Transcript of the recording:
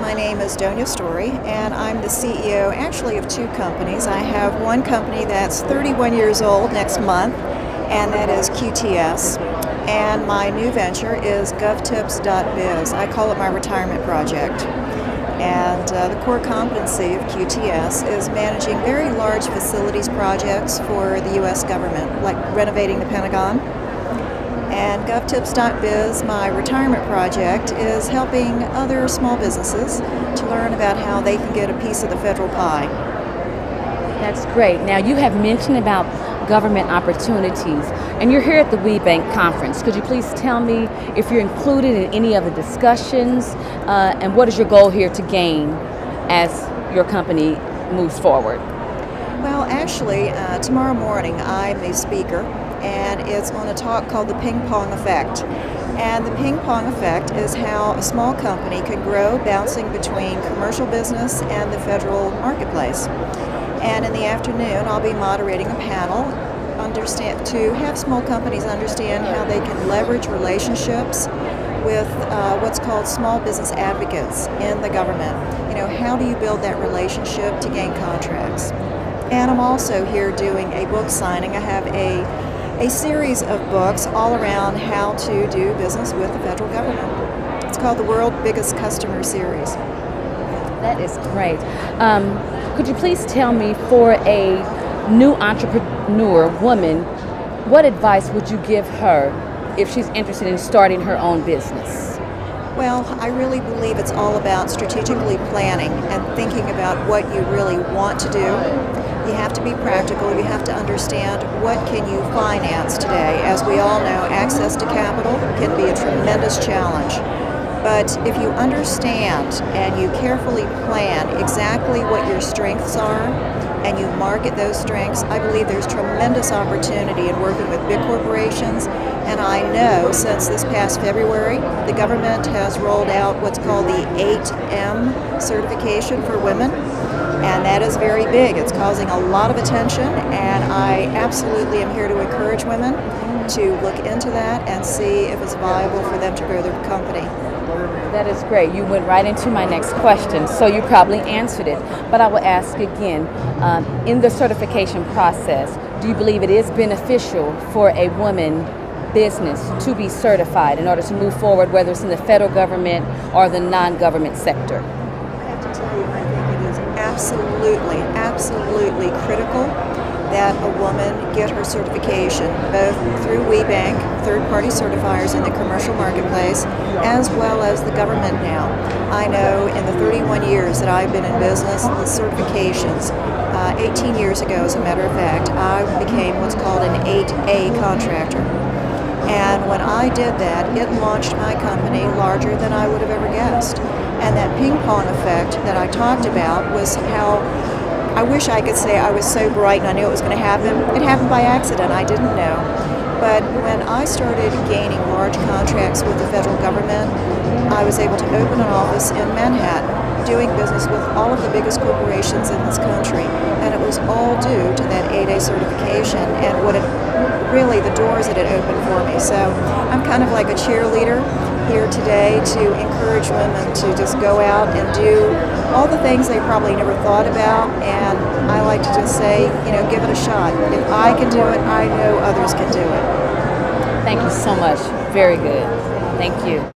my name is Dona Storey, and I'm the CEO actually of two companies. I have one company that's 31 years old next month, and that is QTS. And my new venture is GovTips.biz. I call it my retirement project. And the core competency of QTS is managing very large facilities projects for the U.S. government, like renovating the Pentagon. And GovTips.biz, my retirement project, is helping other small businesses to learn about how they can get a piece of the federal pie. That's great. Now, you have mentioned about government opportunities, and you're here at the WBENC Conference. Could you please tell me if you're included in any of the discussions, and what is your goal here to gain as your company moves forward? Well, actually, tomorrow morning I'm a speaker, and it's on a talk called the Ping Pong Effect. And the ping pong effect is how a small company can grow bouncing between commercial business and the federal marketplace. And in the afternoon I'll be moderating a panel to have small companies understand how they can leverage relationships with what's called small business advocates in the government. You know, how do you build that relationship to gain contracts? And I'm also here doing a book signing. I have a series of books all around how to do business with the federal government. It's called the World's Biggest Customer Series. That is great. Could you please tell me, for a new entrepreneur woman, what advice would you give her if she's interested in starting her own business? Well, I really believe it's all about strategically planning and thinking about what you really want to do. You have to be practical. You have to understand what can you finance today. As we all know, access to capital can be a tremendous challenge. But if you understand and you carefully plan exactly what your strengths are and you market those strengths, I believe there's tremendous opportunity in working with big corporations. And I know since this past February, the government has rolled out what's called the 8M certification for women. And that is very big. It's causing a lot of attention, and I absolutely am here to encourage women to look into that and see if it's viable for them to grow their company. That is great. You went right into my next question, so you probably answered it. But I will ask again, in the certification process, do you believe it is beneficial for a woman business to be certified in order to move forward, whether it's in the federal government or the non-government sector? I have to tell you, I think it is absolutely critical that a woman get her certification, both through WBENC, third-party certifiers in the commercial marketplace, as well as the government now. I know in the 31 years that I've been in business, the certifications, 18 years ago as a matter of fact, I became what's called an 8A contractor. And when I did that, it launched my company larger than I would have ever guessed. And that ping pong effect that I talked about was how I wish I could say I was so bright and I knew it was going to happen. It happened by accident. I didn't know. But when I started gaining large contracts with the federal government, I was able to open an office in Manhattan, doing business with all of the biggest corporations in this country. And it was all due to that 8A certification and what it really, the doors that it opened for me. So I'm kind of like a cheerleader here today to encourage women to just go out and do all the things they probably never thought about. And I like to just say, you know, give it a shot. If I can do it, I know others can do it. Thank you so much. Very good. Thank you.